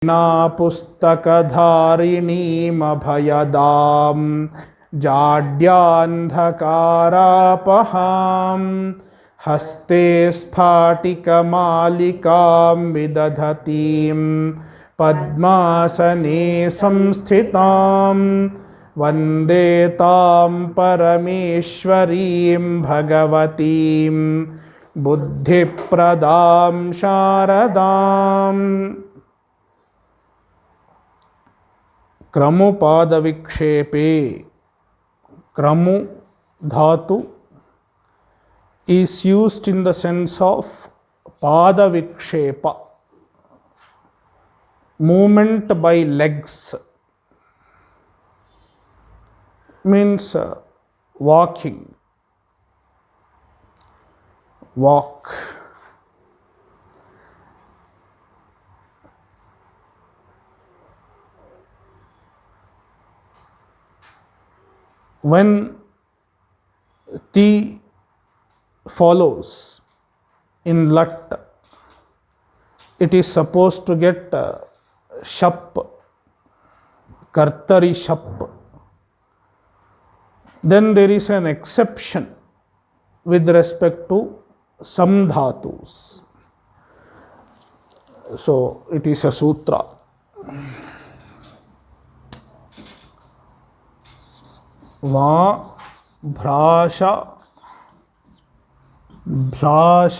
पुस्तकधारिणीमभयदां जाड्यान्धकारापहां हस्ते स्फाटिकमालिकां विदधतीं पद्मासने संस्थितां वन्दे तां परमेश्वरीं भगवतीं बुद्धिप्रदां शारदाम्। क्रमुपाद विक्षेपे, क्रमु धातु is used in the sense of pada vikshepa, movement by legs, means walking, walk. When ti follows in lat, it is supposed to get shap, kartari shap. Then there is an exception with respect to some dhatus. So it is a sutra. वा भ्राश भ्लाश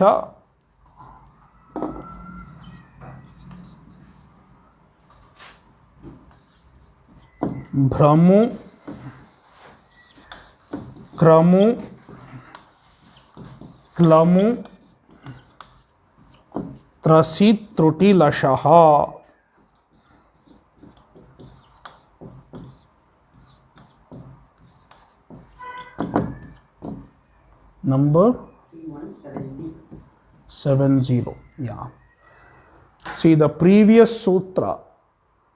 भ्रमु क्रमु क्लमु त्रसि त्रुटिलशः। Number 70. Yeah. See, the previous sutra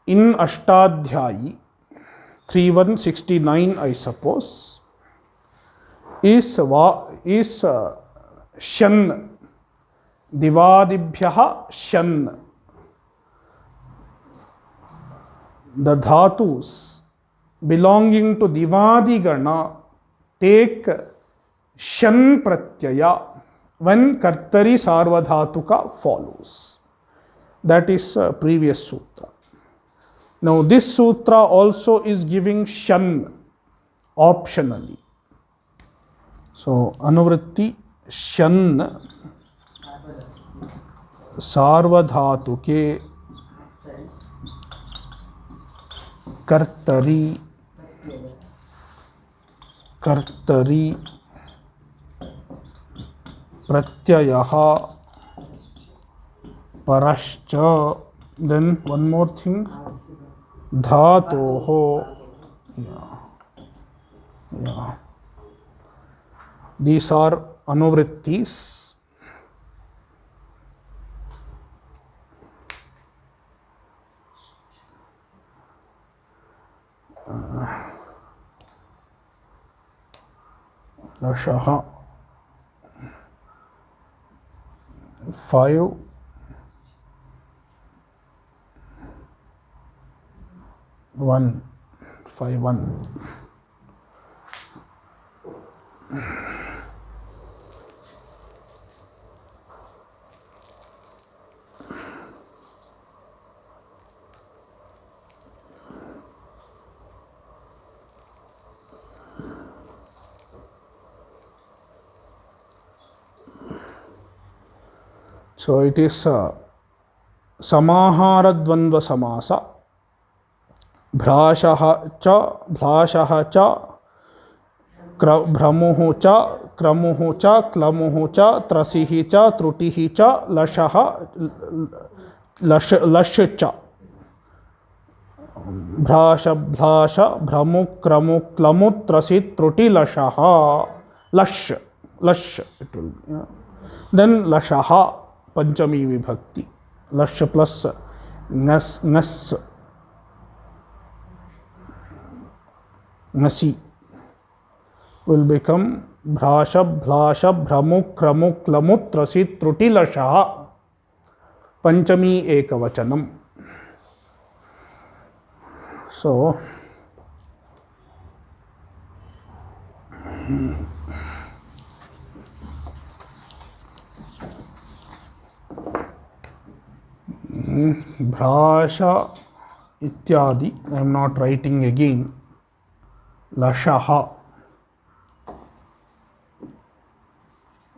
in Ashtadhyayi 3169, I suppose, is shan, divadibhyaha shan. The dhatus belonging to divadi gana take shan pratyaya when kartari sarvadhatuka follows. That is previous sutra. Now this sutra also is giving shan optionally. So anuvritti shan sarvadhatuke kartari pratyayah parascha. Then one more thing, dhatoho. Yeah. These are anuvrittis. Lashaha 5 1 5 1. So it is samahara dvandva samasa. Bhrashaha cha भ्रमुः च क्रमुः च क्लमुः च त्रसिः च त्रुटिः च लशः lush च भ्राश भ्लाश भ्रमु क्रमु क्लमु त्रसि त्रुटि लशः लश लश. Then लशः पंचमी विभक्ति, लश प्लस ngस ngस ngasi will become bhrasha bhlasha भ्रमु क्रमु क्लमु त्रसि त्रुटि लशः पंचमी एकवचनम. So bhrasha ityadi, I am not writing again. Lashaha,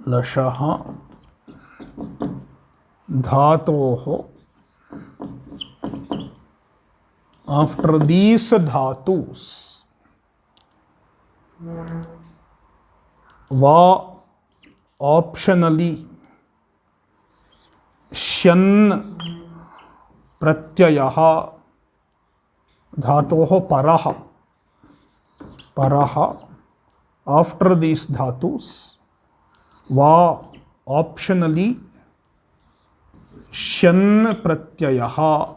lashaha dhatoho. After these dhatus, va optionally shan pratyayah dhatoho paraha. Paraha, after these dhatus, va optionally shan pratyayah.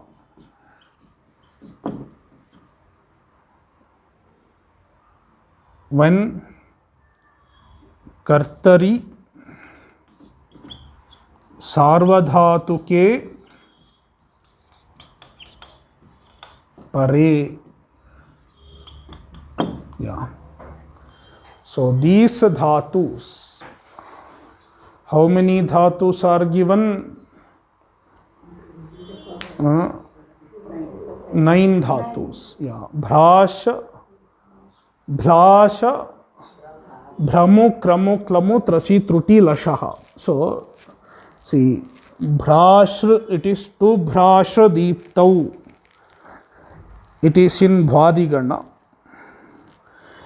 When कर्तरी सार्वधातु के परे, yeah. So these dhatus, how many dhatus are given? 9 dhatus. Yeah. Bhrash, Bhlash, Bhramu, Kramu, Klamu, Trasi, Truti, Lashaha. So, see, Bhrash, it is to Bhrash Deeptau. It is in Bhadigana.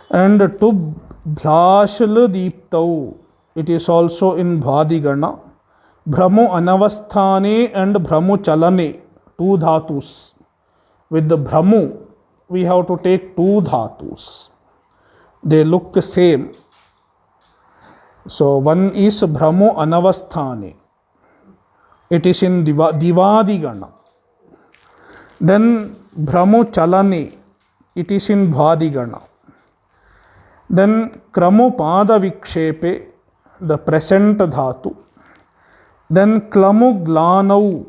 And to Bhlashal Deeptau, it is also in Bhadigana. Bhramu Anavasthane and Bhramu Chalane, 2 dhatus. With the Bhramu, we have to take 2 dhatus. They look the same. So one is Bhramu Anavasthane. It is in Divadigana. Then Bhramu Chalane. It is in Bhadigana. Then Kramu Pada Vikshepe, the present dhatu. Then Klamu Glanau.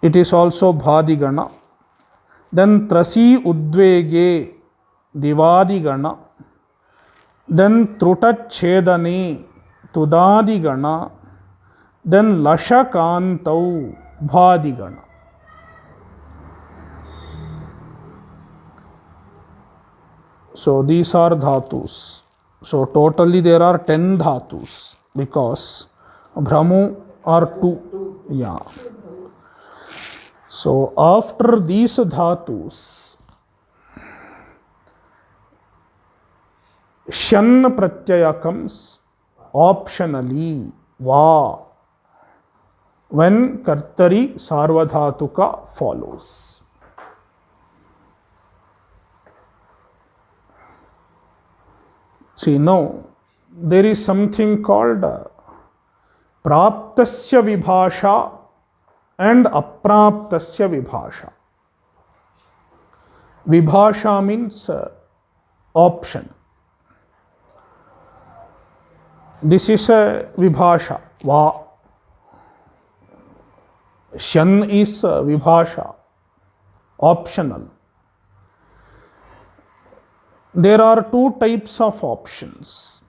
It is also Bhadigana. Then Trasi Udvege, Divadigana. Then Trutachedane, Tudadigana. Then Lashakantau, Bhadigana. So these are dhatus. So totally there are 10 dhatus because Bhramu are 2. Yeah. So after these dhatus, Shan Pratyaya comes optionally, Va, when Kartari Sarvadhatuka follows. See, now there is something called Praptasya Vibhasha and Apraptasya Vibhasha. Vibhasha means option. This is a Vibhasha, Va. Shan is Vibhasha, optional. There are 2 types of options.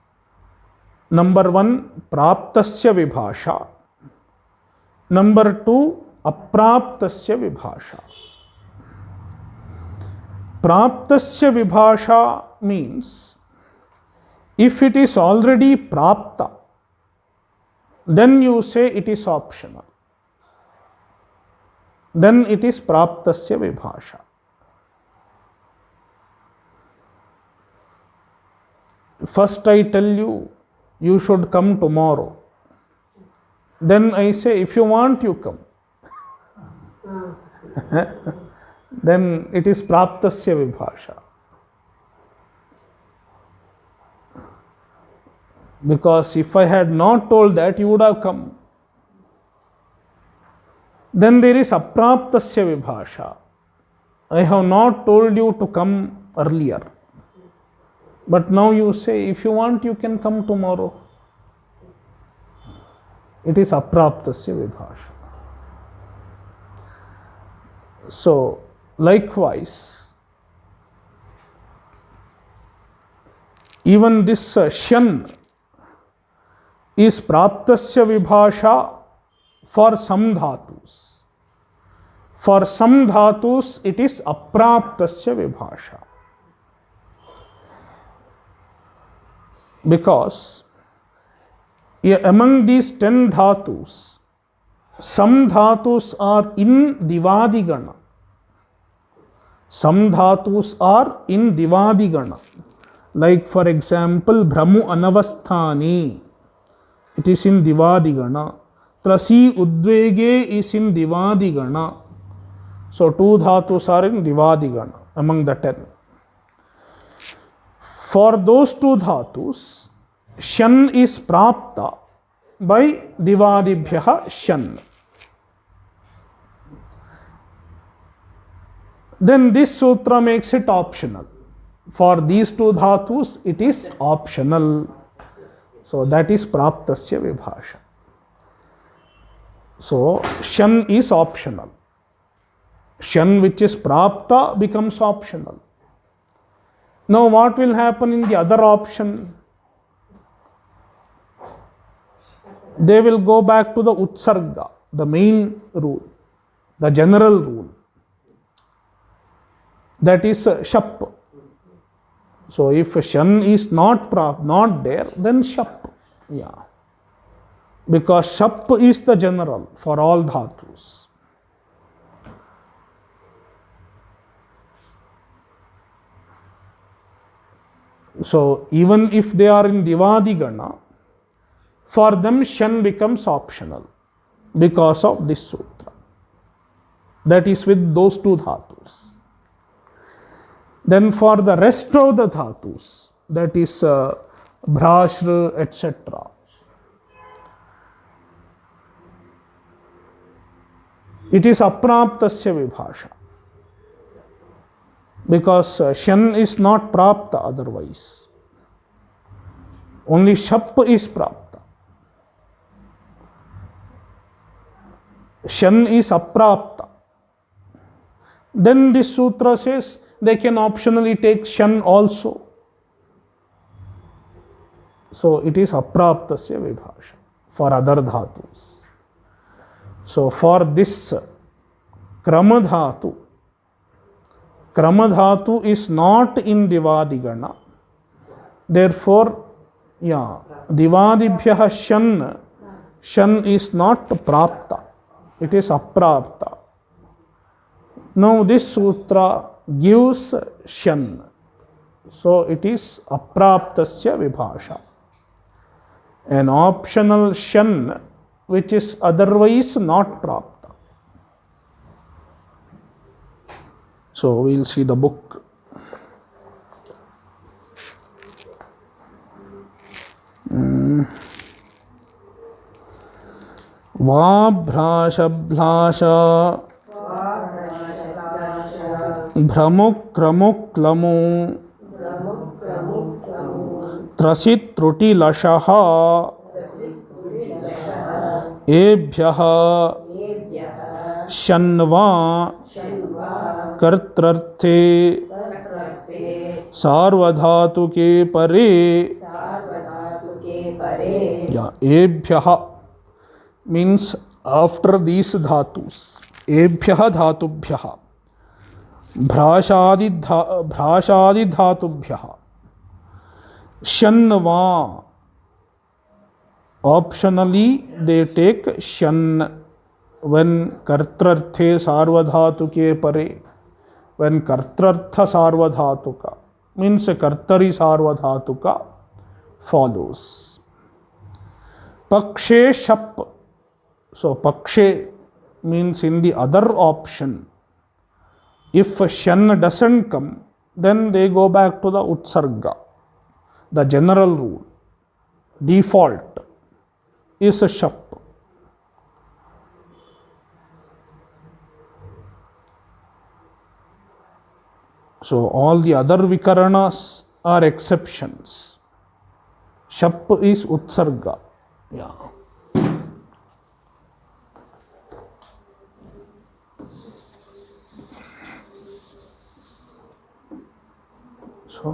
Number 1, Praptasya Vibhasha. Number 2, Apraptasya Vibhasha. Praptasya Vibhasha means if it is already Prapta, then you say it is optional. Then it is Praptasya Vibhasha. First I tell you, you should come tomorrow. Then I say, if you want, you come. Then it is Praptasya Vibhasha. Because if I had not told that, you would have come. Then there is Apraptasya Vibhasha. I have not told you to come earlier. But now you say, if you want, you can come tomorrow. It is Apraptasya Vibhasha. So, likewise, even this shan is praptasya vibhasha for some dhatus. For some dhatus, it is apraptasya vibhasha. Because among these 10 dhatus, some dhatus are in divadigana. Some dhatus are in divadigana. Like for example, Brahmu Anavasthani, it is in divadigana. Trasi Udvege is in divadigana. So, 2 dhatus are in divadigana among the 10. For those 2 dhatus, shan is prapta by divadibhyaha shan. Then this sutra makes it optional. For these 2 dhatus, it is optional. So, that is praptasya vibhasha. So, shan is optional. Shan which is prapta becomes optional. Now, what will happen in the other option? They will go back to the utsarga, the main rule, the general rule. That is shap. So, if shan is not there, then shap. Yeah. Because shap is the general for all dhatus. So, even if they are in divadigana, for them shan becomes optional because of this sutra. That is with those 2 dhatus. Then for the rest of the dhatus, that is bhrashra, etc., it is apraptasya vibhasha. Because shan is not prapta otherwise. Only shap is prapta. Shan is aprapta. Then this sutra says they can optionally take shan also. So it is apraptasya vibhasha for other dhatus. So for this kramadhatu is not in divadigana. Therefore, divadibhyaha shan is not prapta. It is aprapta. Now this sutra gives shan. So it is apraptasya vibhasha. An optional shan which is otherwise not prapta. So we will see the book. Vabhrashabhlasha Bhramukramukklamu Trasit Truti Lashaha Ebhyaha Shanva कर्त्रर्थे सार्वधातु के परे या एभ्यः means after these dhatus, एभ्यः धातुभ्यः भ्राशादि धातुभ्यः शन्वा, optionally they take shan when kartrarthe sarvadhatuke pare. When kartrartha sarvadhatuka means kartari sarvadhatuka follows. Pakshe shap. So pakshe means in the other option. If shan doesn't come, then they go back to the utsarga. The general rule, default is a shap. So all the other vikaranas are exceptions. Shap is utsarga. Yeah. So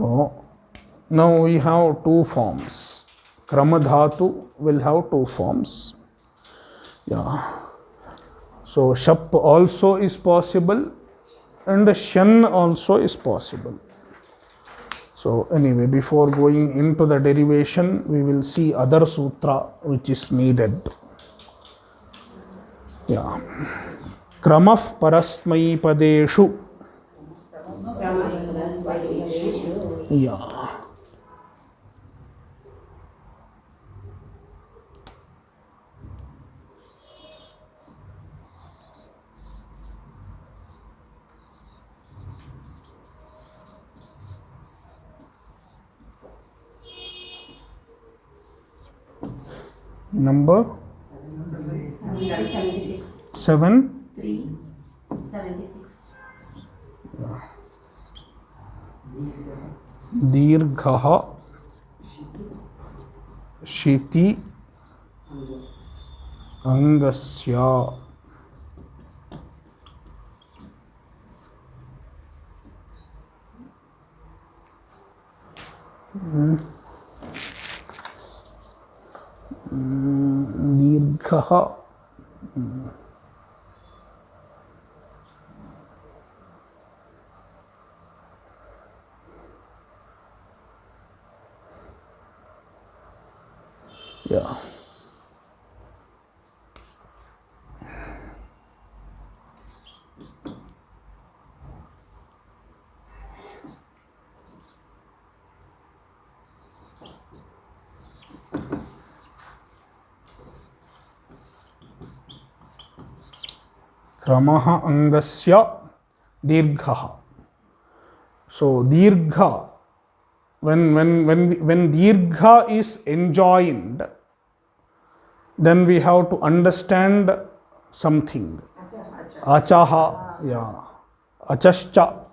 now we have two forms. Krama dhatu will have two forms. Yeah. So shap also is possible and shan also is possible. So anyway, before going into the derivation, we will see other sutra which is needed. Yeah. Kramah parasmai padeshu. Yeah. Number 7. 76. Dirghaha shiti angasya. Dirghaha. Yeah. Kramaha angasya dirghaha. So dirgha, when dirgha is enjoined, then we have to understand something. Achaha, yeah. Achascha,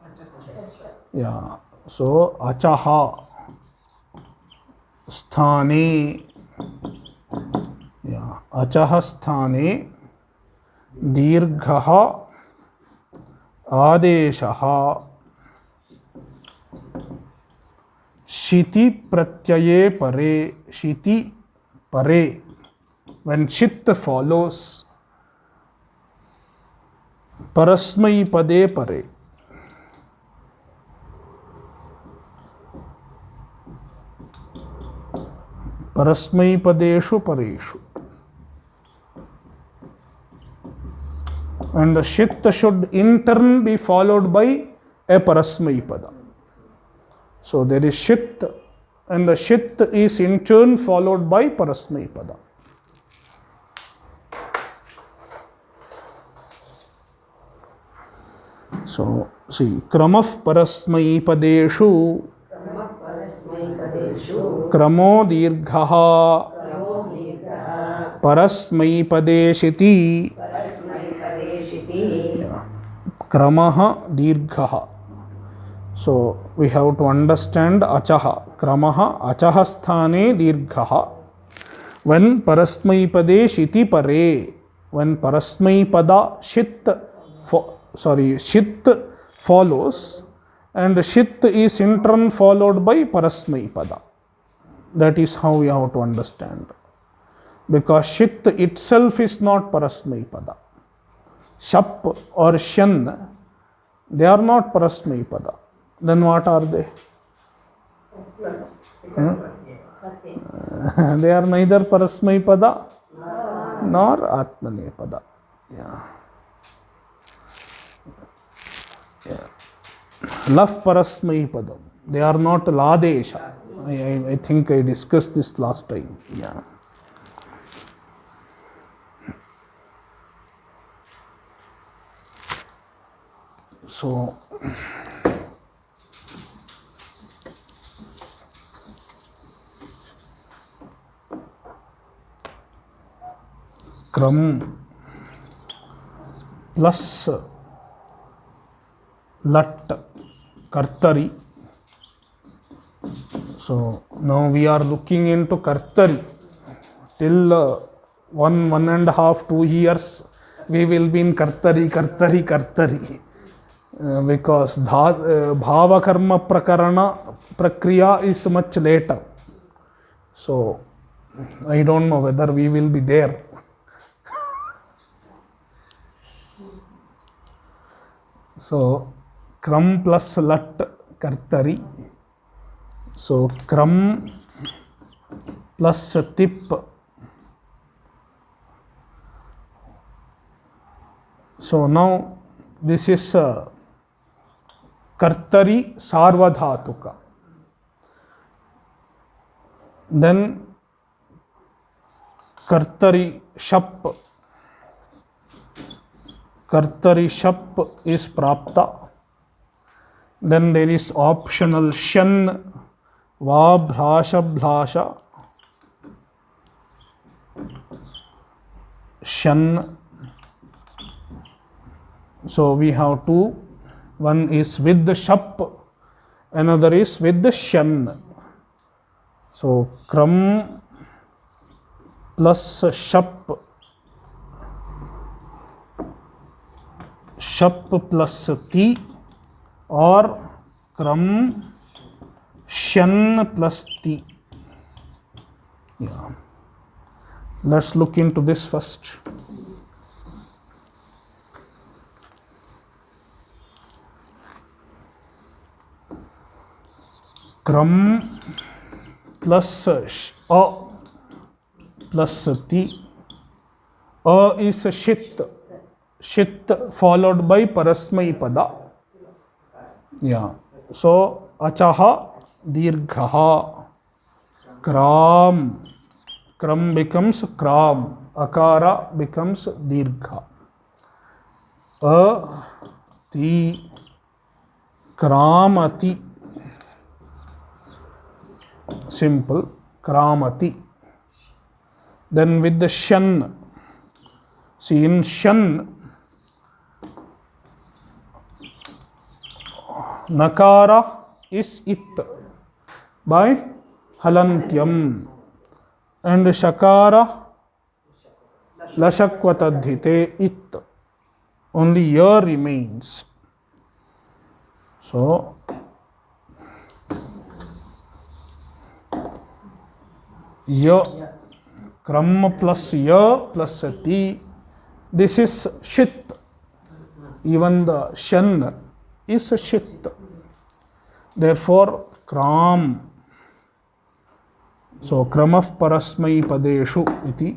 yeah. So achaha, sthane, yeah. Achaha sthane, dirghaha, adeshaha, shiti pratyaye pare, shiti pare. When shit follows, parasmai pade pare. Parasmai padeshu pareshu. And the shit should in turn be followed by a parasmai pada. So there is shit, and the shit is in turn followed by parasmai pada. So see, kramah parasmai padeshu, kramo dirghaha, parasmai padeshiti, kramaha dirghaha. So we have to understand achaha. Kramaha achaha sthane dirghaha. When parasmai pade shiti pare, when parasmai pada shit follows, and shit is in turn followed by parasmai pada. That is how we have to understand. Because shit itself is not parasmai pada. Shap or shan, they are not parasmai pada. Then what are they? They are neither parasmai pada nor atmane pada. Yeah. Laf parasmai padam. They are not ladesha. I think I discussed this last time. Yeah. So kram plus lat kartari. So now we are looking into kartari. Till 1.5, 2 years we will be in kartari. because bhava karma prakarana prakriya is much later. So I don't know whether we will be there. So kram plus lat kartari. So kram plus tip. So now this is kartari sarvadhatuka. Then kartari shap. Kartari shap is prapta. Then there is optional shan, va bhrasha bhlasha. Shan. So we have two. One is with the shap, another is with the shan. So kram plus shap, shap plus ti, or kram shan plus ti. Yeah. Let's look into this first. Kram plus a plus ti. A is shit. Shit followed by parasmai pada. Yeah. So achaha dirghaha. Kram. Kram becomes kram. Akara becomes dirgha. A ti kramati. Simple. Kramati. Then with the shan. See, in shan, nakara is it by halantyam, and shakara lashakvatadhite it. Only ya remains. So ya, kram plus ya plus ti. This is shit. Even the shan is a shit. Therefore, kram. So, kramah parasmai padeshu iti.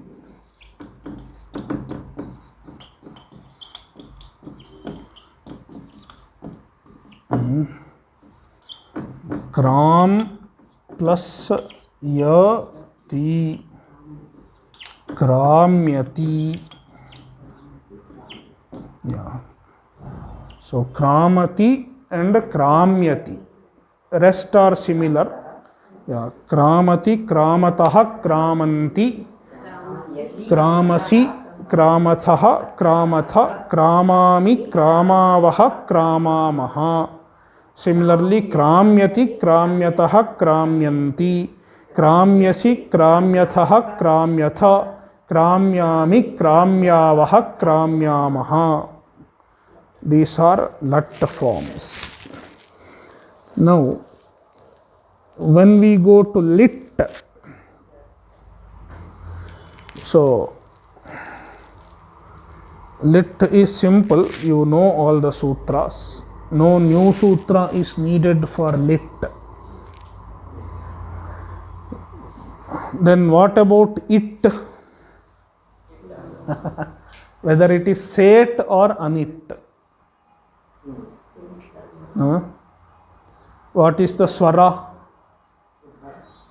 Kram plus ya ti kramyati. Yeah. So kramati and kramyati. Rest are similar. Yeah. Kramati, kramataha, kramanti. Kramasi, kramathaha, kramatha, kramami, kramavaha, kramamaha. Similarly, kramyati, kramyataha, kramyanti. Kramyasi, kramyathaha, kramyatha. Kramyami, kramyavaha, kramyamaha. These are lat forms. Now, when we go to lit, so lit is simple. You know all the sutras. No new sutra is needed for lit. Then what about it? Whether it is set or anit. What is the swara?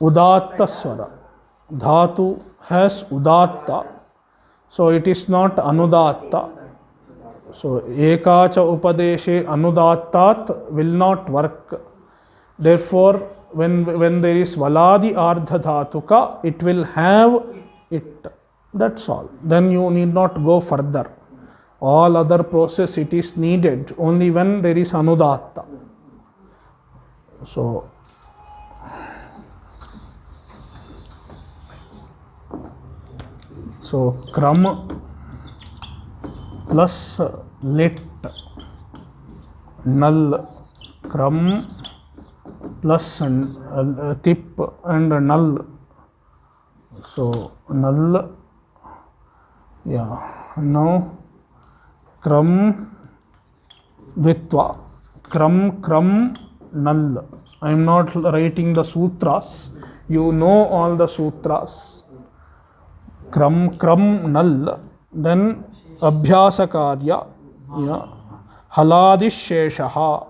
Udatta swara. Dhatu has udatta. So it is not anudatta. So ekacha upadeshe anudattat will not work. Therefore, when there is valadi ardha dhatuka, it will have it. That's all. Then you need not go further. All other process it is needed only when there is anudatta. So kram plus lit. null, kram plus tip and null. So null, yeah. Now kram vitva, kram null. I am not writing the sutras. You know all the sutras. Kram null. Then abhyasa karya, yeah. Haladi sheshaha.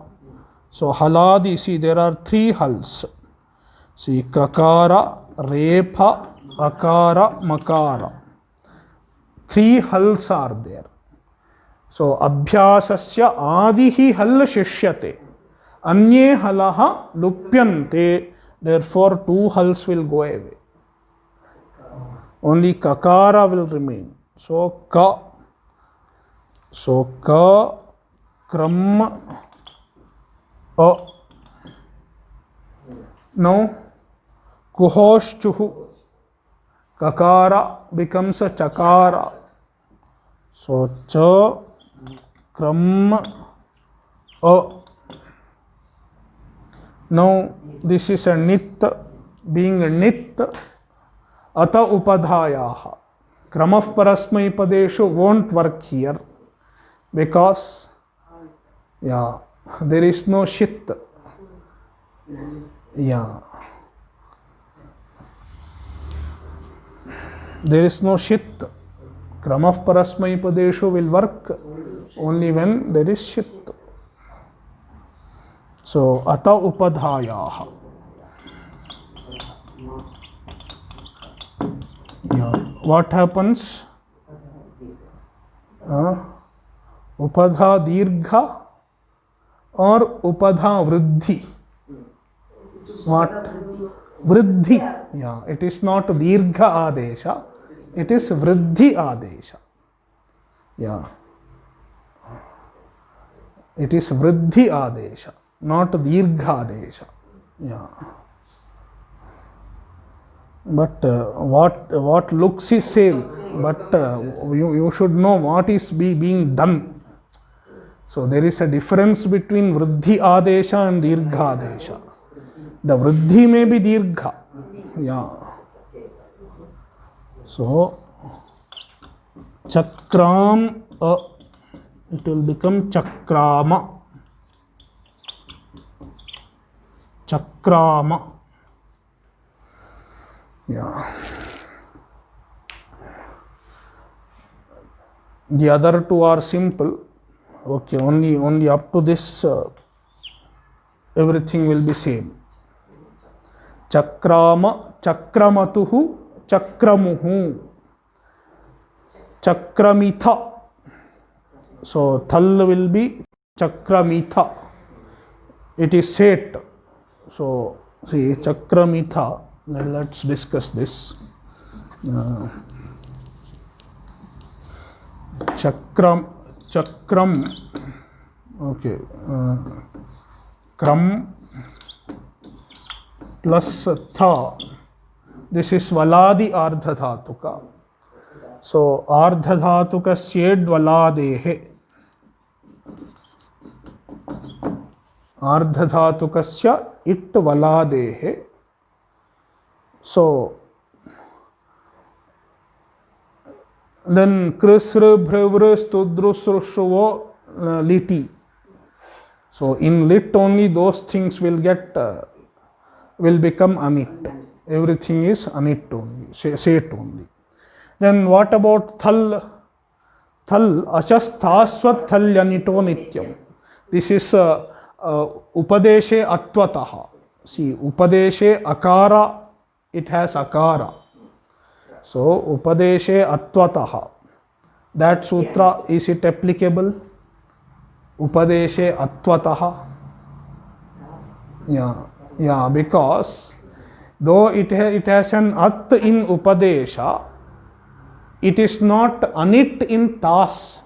So haladi, see there are three hals. See kakara, repha, akara, makara. Three hals are there. So abhyasasya adihi hal shishyate. Anye halaha lupyante. Therefore two hals will go away. Only kakara will remain. So ka. So ka, kram, a. Now kuhoshchuhu. Kakara becomes a chakara. So cha, kram, a. Now this is a nit. Being a nit, ata upadhayaha. Kramah parasmai padeshu won't work here because, yeah, there is no shit. Yeah. There is no shit. Kramah parasmai padeshu will work only when there is shit. So ata upadhayaha. Yeah. What happens? Upadha dirgha or upadha vriddhi? What? Vriddhi. Yeah, it is not dirgha adesha, it is vriddhi adesha. Yeah. It is vriddhi adesha, not dirgha adesha. Yeah. But what looks is same, but you should know what is being done. So there is a difference between vriddhi adesha and dirgha adesha. The vriddhi may be dirgha. Yeah. So chakram, it will become chakrama. Chakrama. Yeah. The other two are simple. Okay, only up to this everything will be same. Chakrama, chakramatuhu, chakramuhu, chakramitha. So thal will be chakramitha. It is set. So see chakramitha. Let's discuss this. Chakram. Okay. Kram plus tha. This is valadi ardhadhatuka. So ardhadhatuka syed valadehe. Ardhadhatukasya it valadehe. So then krisra bhravra studru srushvo liti. So in lit only those things will become anit. Everything is anit only, set only. Then what about thal? Thal ashasthasvat thalyanito nityam. This is upadeshe atvataha. See, upadeshe akara, it has akara. So upadeshe atvataha. That sutra, is it applicable? Upadeshe atvataha. Yeah, because though it has an at in upadesha, it is not anit in tas.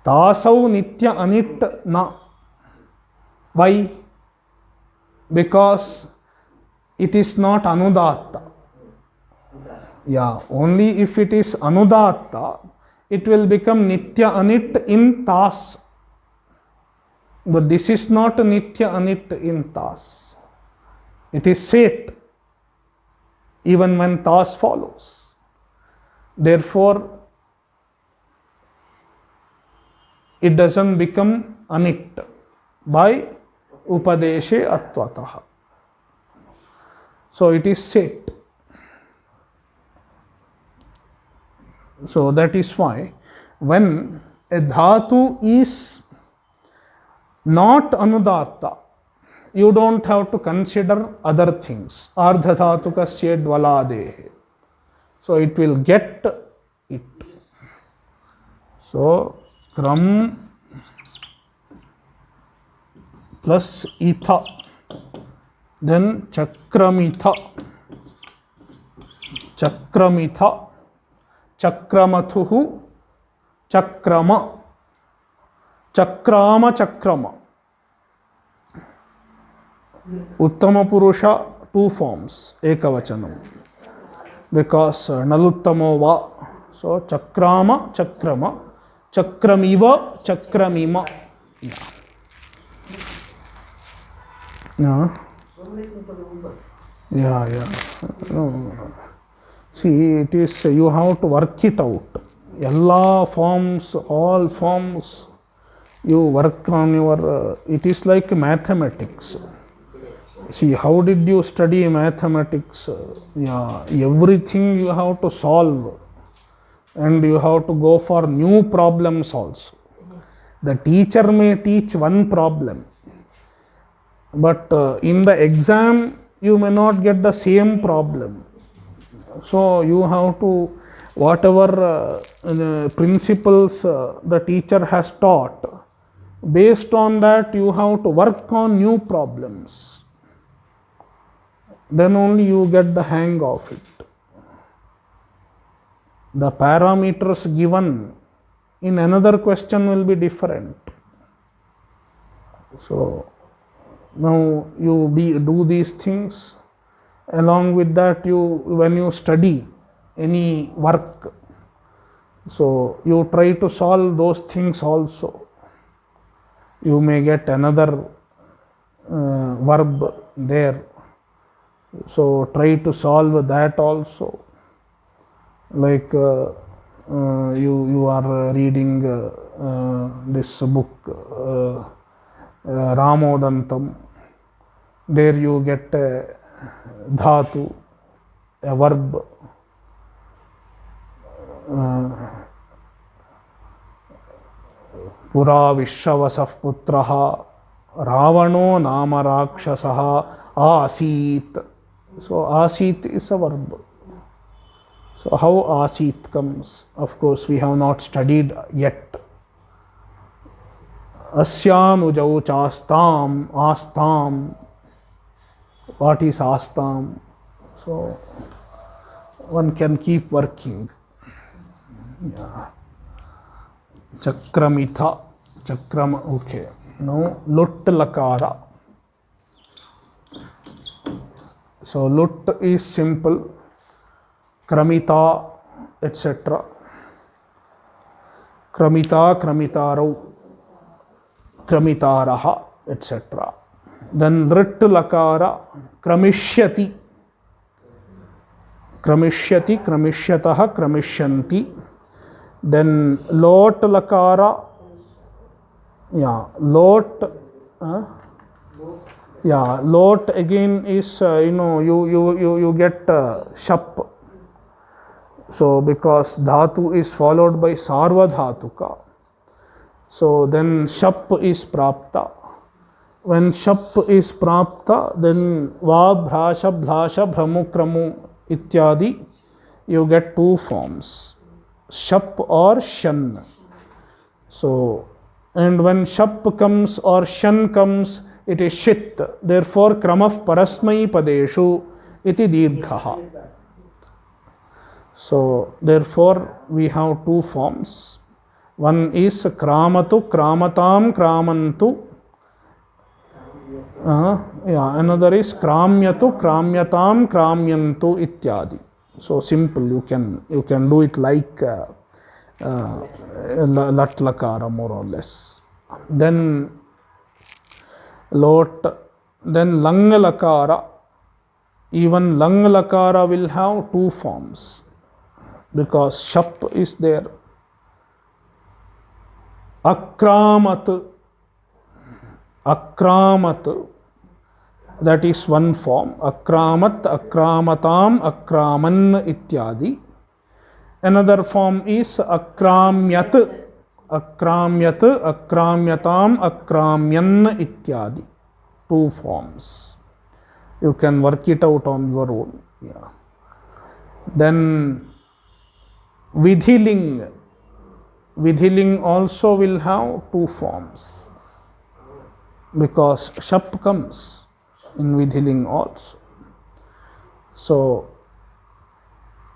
Tasau nitya anit na. Why? Because it is not anudatta. Yeah, only if it is anudatta, it will become nitya anit in tas. But this is not nitya anit in tas. It is set even when tas follows. Therefore, it doesn't become anit by upadeshe atvatah. So it is set. So that is why when a dhatu is not anudatta, you don't have to consider other things. Ardha dhatukasya dvaladehe. So it will get it. So kram plus itha, then chakramitha, chakramitha, chakramathuhu, chakrama, chakrama, chakrama. Uttama Purusha, two forms, ekavachanam, because naluttamo va. So chakrama, chakrama, chakramiva, chakramima. Yeah. Yeah. No. See, it is, you have to work it out. All forms, you work on your, it is like mathematics. See, how did you study mathematics? Yeah, everything you have to solve, and you have to go for new problems also. The teacher may teach one problem, but in the exam you may not get the same problem. So you have to, whatever principles the teacher has taught, based on that you have to work on new problems. Then only you get the hang of it. The parameters given in another question will be different. So now you do these things. Along with that, when you study any work, so you try to solve those things also. You may get another verb there. So try to solve that also. Like you are reading this book, Ramodantam. There you get a dhatu, a verb. Pura Vishwasah putraha Ravano nama rakshasaha asit. So asit is a verb. So how asit comes? Of course, we have not studied yet. Asyanujau chastam, astam. What is astam? So one can keep working. Yeah. Chakramitha, chakrama, okay. Now lut lakara. So lut is simple, kramita, etc. Kramita, kramitaro, kramitaraha, etc. Then lit lakara, kramishyati, kramishyati, kramishyataha, kramishyanti. Then lot lakara, yeah, lot, yeah, lot again is, you get shap. So because dhatu is followed by sarva dhatuka, so then shap is prapta. When shap is prapta, then va, bhrasha, bhlasha, bhramu, kramu, ityadi, you get two forms, shap or shan. So, and when shap comes or shan comes, it is shit. Therefore, kramah parasmai padeshu iti dirghaha. So, therefore, we have two forms. One is kramatu, kramatam, kramantu. Another is kramyatu, kramyatam, kramyantu ityadi. So simple, you can do it like lat lakara more or less. Then Lot. Then Lang Lakara. Even Lang Lakara will have two forms because Shap is there. Akramat. Akramat. That is one form. Akramat, akramatam, akraman ityadi. Another form is akramyat. Akramyat, akramyatam, akramyan ityadi. Two forms. You can work it out on your own. Yeah. Then Vidhiling. Vidhiling also will have two forms because Shap comes in Vidhiling also. So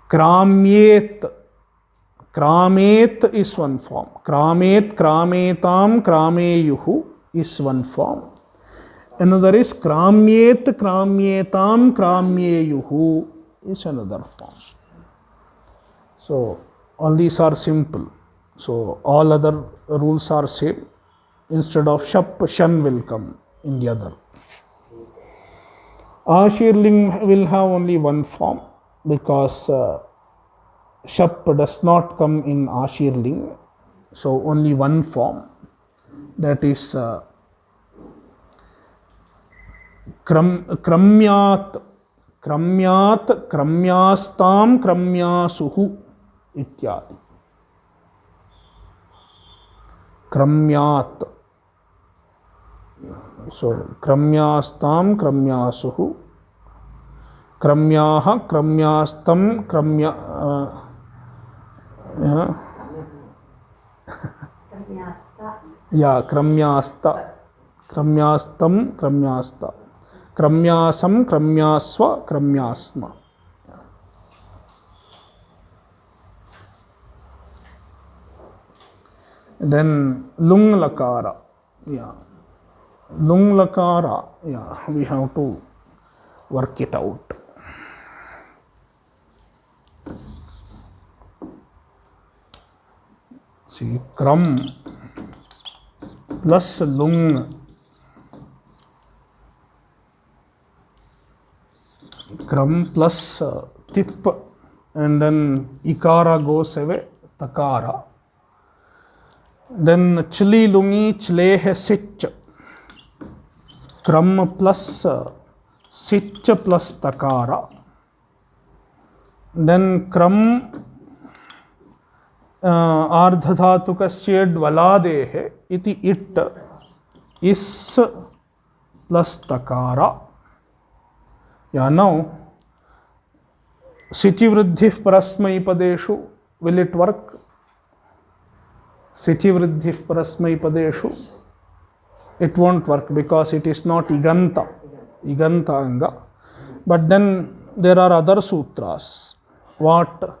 Kramyet. Kramet is one form. Kramet, krametam, krameyuhu is one form. Another is Kramyet, kramyetam, kramyeyuhu is another form. So all these are simple. So all other rules are same. Instead of Shap, Shan will come in the other. Ashirling will have only one form because Shap does not come in Ashirling. So only one form, that is Kramyat. Kramyat, Kramyastam, Kramyasuhu ityadi. Kramyat. So Kramyastam, Kramyasuhu. Kramyaha, Kramyastam, Kramya. Yeah, Kramyasta. Kramyastam, Kramyasta. Kramyasam, Kramyasva, Kramyasma. Then Lung Lakara. Yeah. Lung Lakara. Yeah, we have to work it out. See, Kram plus Lung. Kram plus Tip, and then Ikara goes away, Takara. Then Chli Lungi Chleh Sich. Kram plus Sich plus Takara. Then Kram Ardhadhatukasya Dvaladehe iti it is plus Takara. Yeah, now Sichi Vriddhi Parasmai Padeshu, will it work? Sichi Vriddhi Parasmai Padeshu, it won't work because it is not Iganta. Iganta Anga. But then there are other sutras. What?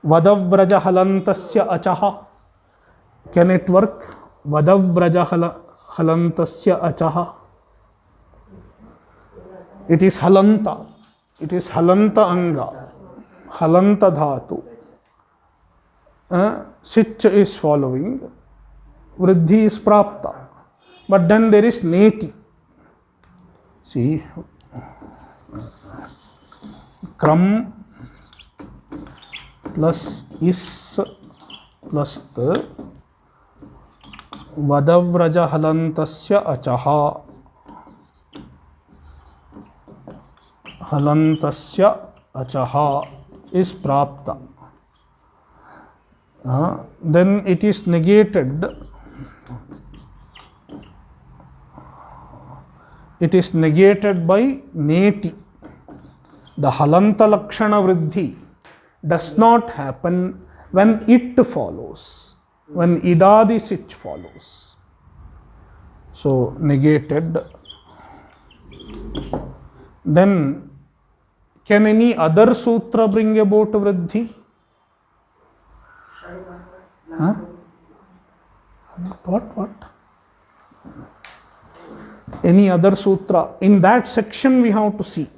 Vadavraja Halantasya Achaha. Can it work? Vadavraja Halantasya Achaha. It is Halanta. It is Halanta Anga. Halanta Dhatu. Sich is following. Vriddhi is Prapta. But then there is Neti. See. Kram plus is plus the Vadavraja Halantasya Achaha. Halantasya Achaha is Prapta. Then it is negated. It is negated by Neti. The Halanta Lakshana Vriddhi does not happen when it follows, when Idadi Sich follows. So negated. Then can any other sutra bring about Vriddhi? Huh? What? Any other sutra? In that section we have to see.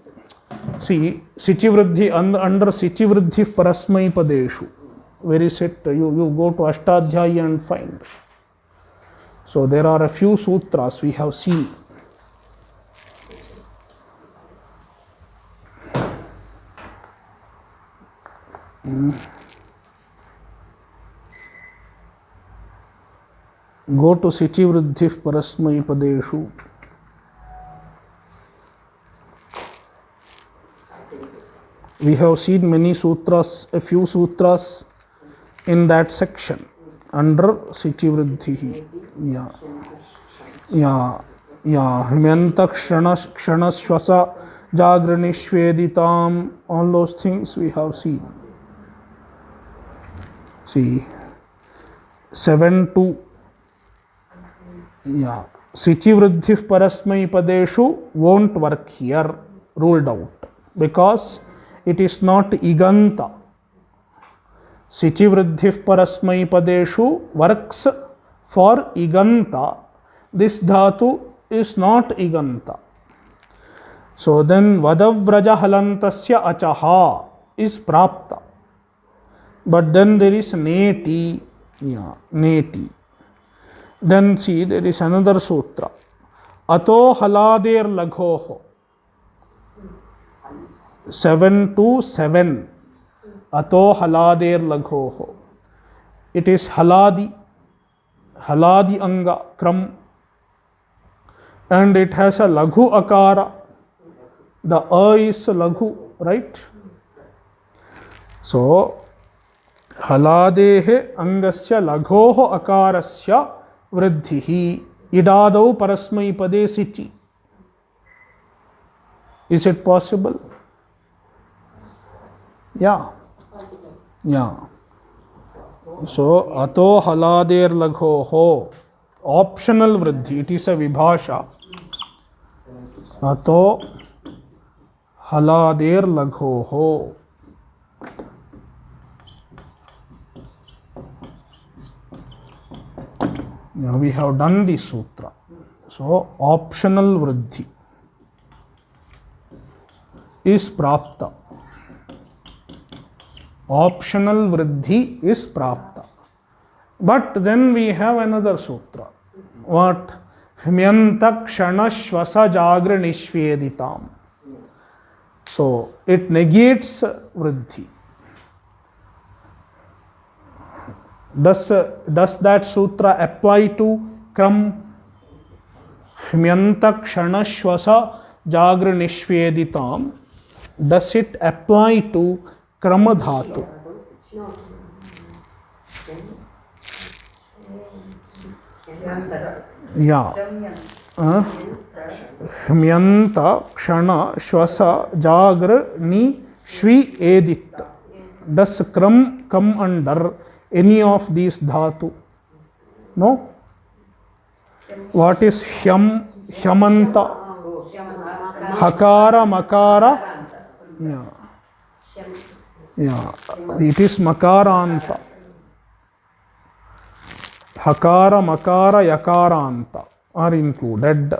See, Sichi Vriddhi, under Sichi Vriddhi Parasmai Padeshu. Where is it? You go to Ashtadhyayi and find. So there are a few sutras we have seen. Go to Sichi Vriddhi Parasmai Padeshu. We have seen many sutras, a few sutras in that section under Sichi Vriddhi. Himyanta Kshanashvasa Jagranishveditam, all those things we have seen. See, 7-2. Sichi Vriddhi Parasmai Padeshu won't work here, ruled out, because it is not Iganta. Sichi Vriddhi Parasmai Padeshu works for Iganta. This dhatu is not Iganta. So then Vadavraja Halantasya Achaha is Prapta. But then there is Neti. Neti. Then see, there is another sutra. Ato halader laghoho. 7-7. Ato halader laghoho. It is haladi. Haladi anga kram. And it has a laghu akara. The a is laghu, right? So haladehe angasya laghoho akarasya vriddhihi idadau parasmai pade sichi. Is it possible? Yeah. So ato halader laghoho, optional vriddhi, it is a vibhasha. Ato halader laghoho. We have done this sutra. So optional vriddhi is prapta. Optional vriddhi is prapta. But then we have another sutra. What? Himyanta kshanashvasa jagra nishveditam. So it negates vriddhi. Does that sutra apply to kram? Himyanta kshanashvasa jagra nishveditam. Does it apply to krama dhatu? Himyanta kshana shvasa jagra ni shvi edit. Does kram come under any of these dhatu? No. What is hyamanta? Hakara, makara. It is makaranta. Hakara, makara, yakaranta are included.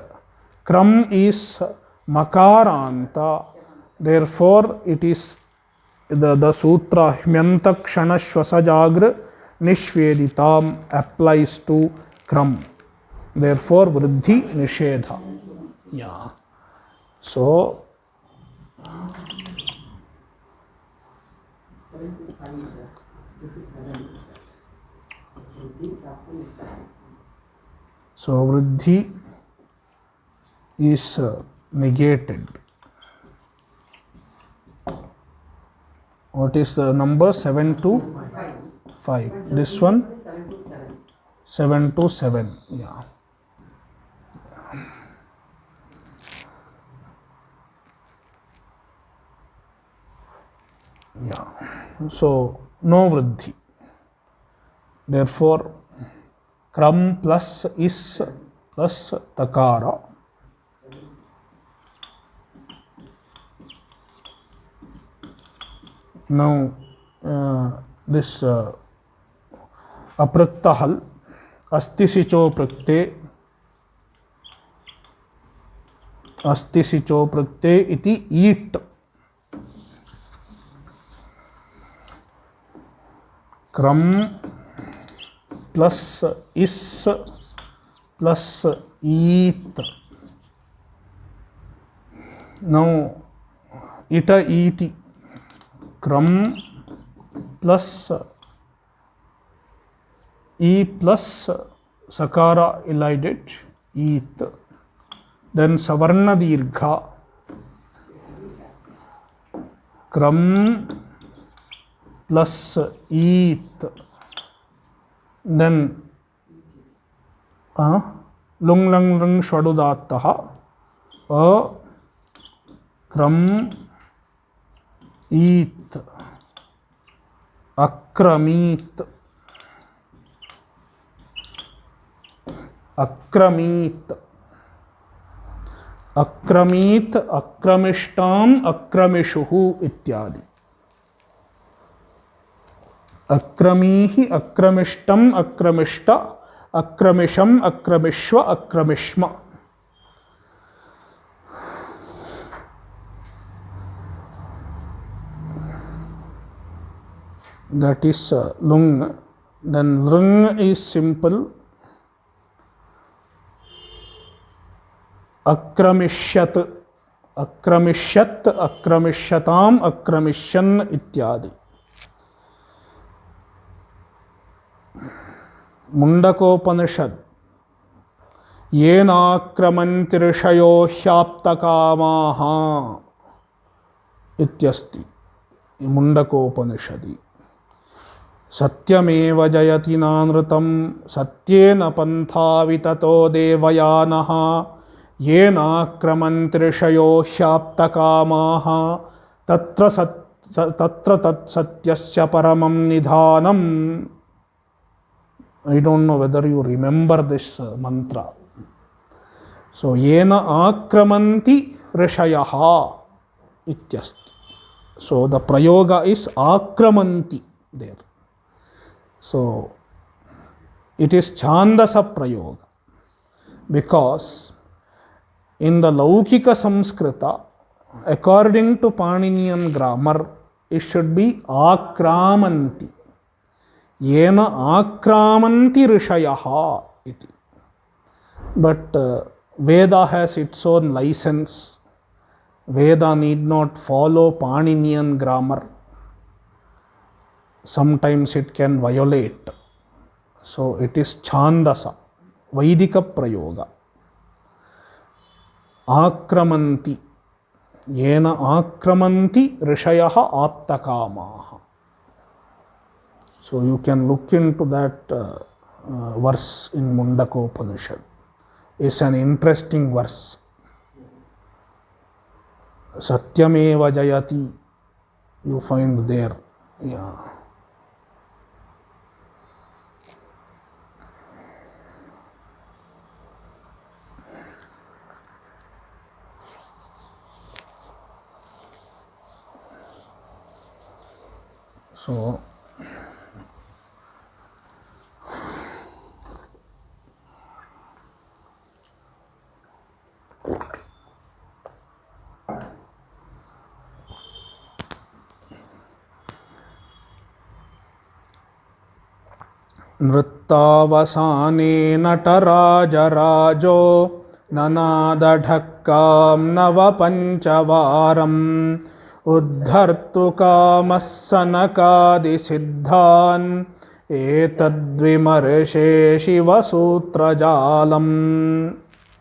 Kram is makaranta. Therefore, it is the sutra Himyanta kshanashvasa jagra nishveditam applies to kram. Therefore, vriddhi nishedha. So vriddhi is negated. What is the number? 7-5. This one? 7-7. So no vriddhi. Therefore, kram plus is plus takara. Now this apraktahal asti sicho prakte iti eat. Kram plus is plus eat. Now ita iti, kram plus e plus sakara elided, eat. Then savarna dirgha, kram plus eat. Then lung lang lung shvadudattaha, a kram eat, akramit, akramit, akramit, akramishtam, akramishuhu ityadi. Akramihi, akramishtam, akramishta, akramisham, akramishva, akramishma. That is lung. Then lung is simple. Akramishyat, akramishyat, akramishyatam, akramisyan ityadi. Mundakopanishad येनाक्रमन्ति ऋषयो ह्याप्तकामाः इत्यस्ति मुंडकोपनिषदि. सत्यमेव जयति नानृतं सत्येन पन्था विततो देवयानः येनाक्रमन्ति ऋषयो ह्याप्तकामाः तत्र तत्सत्यस्य परमं निधानम्. I don't know whether you remember this mantra. So, yena akramanti rishayaha ityasti. So, the prayoga is akramanti there. So, it is chandasa prayoga because in the Laukika Samskrita, according to Paninian grammar, it should be akramanti. Yena akramanti rishayaha iti. But Veda has its own license. Veda need not follow Paninian grammar. Sometimes it can violate. So it is Chandasa, Vaidika Prayoga. Akramanti. Yena akramanti rishayaha aptakamaha. So you can look into that verse in Mundakopanishad. It's an interesting verse. Satyameva jayati, you find there. Yeah. So नृत्तावसाने नटराजराजो ननादढक्कां नवपञ्चवारम् उद्धर्तुकामः सनकादिसिद्धान् एतद्विमर्शे शिवसूत्रजालम्.